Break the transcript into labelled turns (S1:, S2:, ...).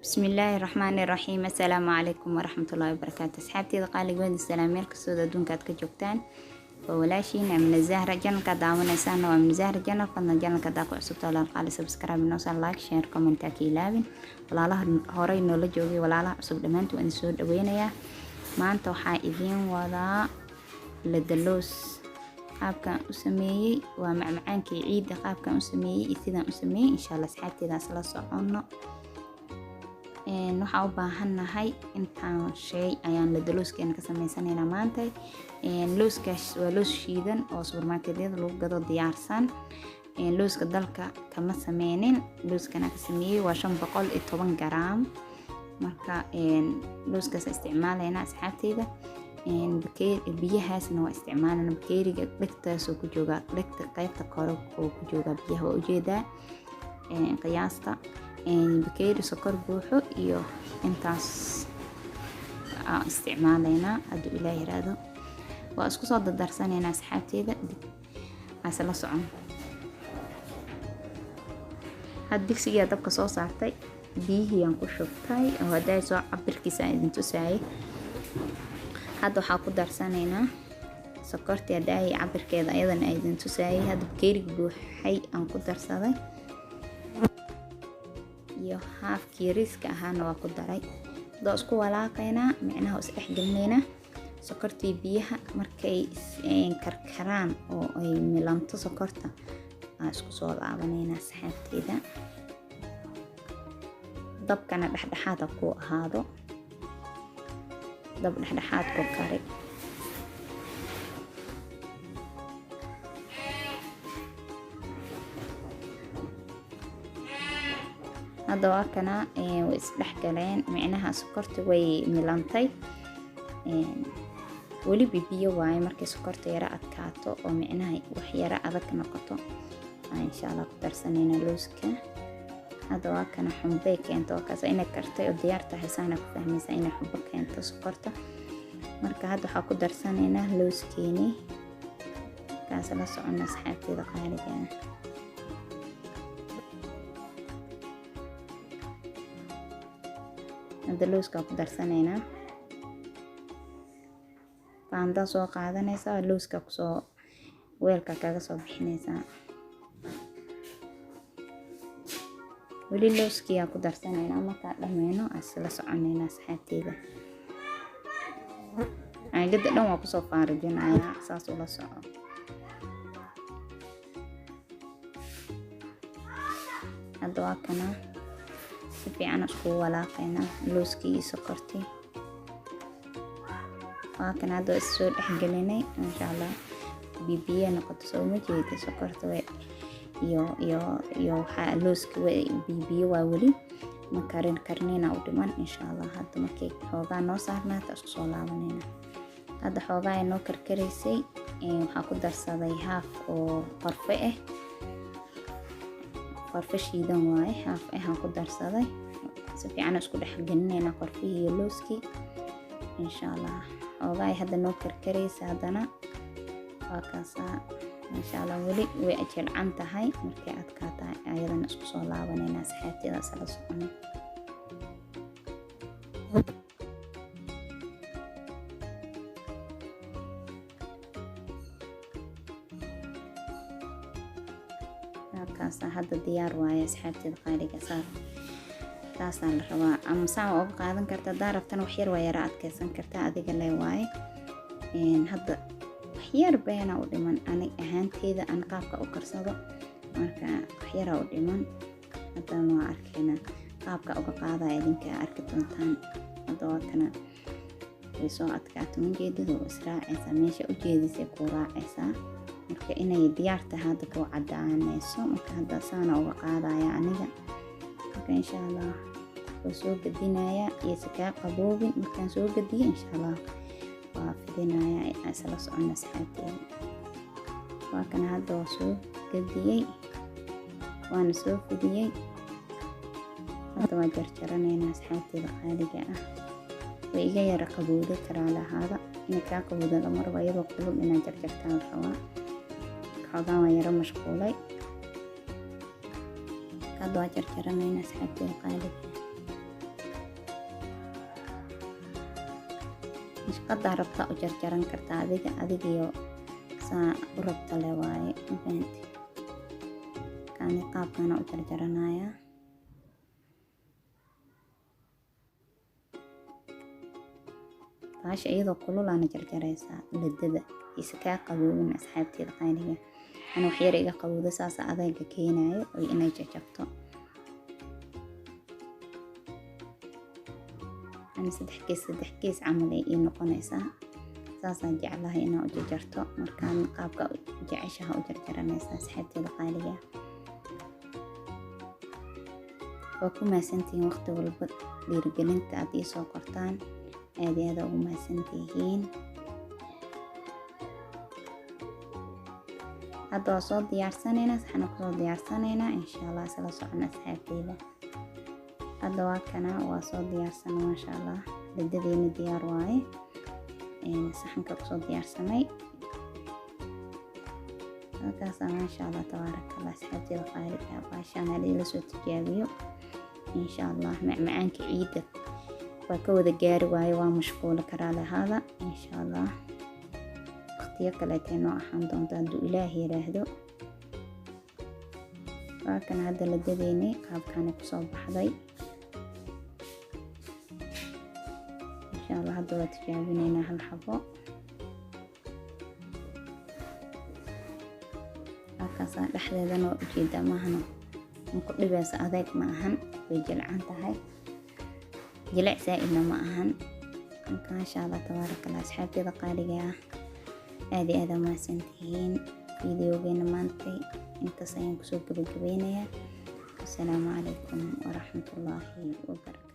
S1: بسم الله الرحمن الرحيم. السلام عليكم ورحمة الله وبركاته. أصحابتي قال جود السلام ميل كسودة دون كات كجوكتان وولاشين من الزهرة جنة كدعونا سنة ومن الزهرة جنة قلنا جنة كداقو عصبت على القال سبسكرايب نوصل لايك شير كومنت أكيد لابن ولا الله هوري نولا جوجي ولا الله عصب دمانت وإن سود وينيا ما أنتو حائدين ولا لدلوس qaabkan u sameeyay waa macmacaankii ciida qaabkan u sameeyay sidaan u sameeyay insha Allah asxaabteedaas la socono waxa u baahanahay intaan shay ayaan la dalooskeena ka sameysanaynaa maanta looskaas waa loos shiidan oo supermarketyada lagu gado diyaarsan looska dalka kama sameynin looskana ka sameeyay waa 510 gram marka looskaas isticmaalayna asxaabteeda biyahaasna waa isticmaalana bakeeriga dhigtaasoo ku jooga dhigta qaybta kore oo ku jooga biyaha waa ujeedaa qiyaasta bakeeri sokor buuxo iyo intaas isticmaalayna hadduu ilaa yiraahdo waa isku soo dardarsanaynaa asxaabteeda asla socon had digsiga dabka soo saartay biyihii aan ku shubtay oo haday soo cabirkiisa idin tusaayo hadda waxaa ku darsanaynaa sokortii haday cabirkeeda ayadana idin tusaayo hadda bakeeriga buuxay aan ku darsaday iyo haafkii riiska ahaana waa ku daray doo isku walaaqaynaa micnaha is dhex gelinaynaa sokortii biyaha markay karkaraan oo ay milanto sokorta aan isku soo laabanaynaa saxaabteeda dabkana dhexdhexaad ku ahaado dab dhexdhexaad ku kari hadda waa kana way isdhex galeen micnaha sokorta way milantay wali biyo waaye markay sokorta yara adkaato oo micnaha wax yara adag noqoto insha Allah ku darsanayna looska hadda waa kana xumbe keento kaas inay kartay oo diyaar tahay saana ku fahmaysaa inay xumbe keento sokorta marka hadda waxa ku darsanayna looskeeni kaas la socona asxaabteeda qaaliga hadda looska ku darsanayna qaanda soo qaadanaysa looska ku soo weelka kaga soo bixinaysa wali looskiya ku darsanayna marka dhameeno asla soconayna asxaabteeda gada dhan waa ku soo faarijinaya saas ula soco hadda waa kana si fiican isku walaaqayna looskii iyo sokortii waa kana hadda soo dhex gelinay insha Allah bibiye noqoto soo ma jeedo sokorta way iyo waxa looska way bibiye waa wali ma karnina u dhiman insha Allah hadda markay xoogaa noo saarnaato isku soo laabanayna hadda xoogaa ay noo karkaraysay waxa ku darsaday haaf oo qorfe ah qorfe shiidan waaye haaf aan ku darsaday si fiican isku dhex gelinayna qorfihii iyo looskii insha Allah xoogaa hadda noo karkaraysa hadana waa kaasa insha Allah wali way ajircan tahay markay adkaata ayadana isku soo laabanayna asxaabteeda sala socon kaasa hadda diyaar waaye asxaabteeda qaaliga saar taasaan la rabaa ama saan uga qaadan kartaa daarabtan wax yar waa yara adkeysan kartaa adiga lee waaye hadda wax yar beena u dhiman anig ahaanteeda aan qaabka u karsado marka wax yara u dhiman haddana waa arkayna qaabka uga qaadaya idinka arki doontaan hadda waa kana way soo adkaato mangeedidu israacaysaa meesha u jeedisay ku raacaysaa marka inay diyaar tahay hadda ku cadaanayso marka hadda saana uga qaadaya aniga marka insha Allah waa soo gadinaya iyo sakaa qaboobin markaan soo gadiyo insha Allah waa fidinaya asla socon asxaabteeda waa kana hadda waa soo gadiyay waana soo fidiyay hadda waa jarjaranayna asxaabteeda qaaliga way iga yara qabowday karaa lahaada inay kaa qabowda marba iyadoo kulub inaan jarjartaan rabaa xoogaa waan yara mashquulay hadda waa jarjaranayna asxaabteeda qaaliga qadaa rabtaa u jarjaran kartaa adigiyo saa u rabta le waaye mafahanti kaani qaabkana u jarjaranaya baasha iyadoo kululaana jarjaraysaa ladada isa kaa qaboobin asxaabteeda qaaliga ana wax yar iga qabowda saasa adayga keenayo oo inay jajabto أنا saddex gees camal ay noqonaysaa saasaan jeclahay inaan u jarjarto markaan qaabka jeceshaha u jarjaranaysaa asxaabteeda qaaliga waa ku mahadsantihiin waqti walba dhiirigelinta aad ii soo qortaan aad iyo aad ugu mahadsantihiin hadda waa soo diyaarsanaynaa saxana kusoo diyaarsanaynaa insha allah isla socon asxaabteeda hadda waa kana waa soo diyaarsana maasha allah ladadeyna diyaar waaye saxanka kusoo diyaarsanay halkaasa maasha allah tabaarakallah asxaabteeda qaaliga baashaan hadii lasoo tijaabiyo insha allah macmacaanka ciida waa ka wada gaari waaye waa mashquuli karaa lahaada insha allah waqtiyo kaleetay noo ahaan doonta hadduu ilaah yiraahdo waa kana hadda ladadeynay qaabkaana kusoo baxday الله هذا وتجاوبينينا هالحبو هكذا لحظة نو جدا معنا نقول بس أذاك معهن بيجلعان تهاي جلع سائلنا معهن إن شاء الله تبارك الله أصحابتي ذقالية هذا ما سنتين فيديو بين مانتي انت سينكسو قبل السلام عليكم ورحمة الله وبركاته.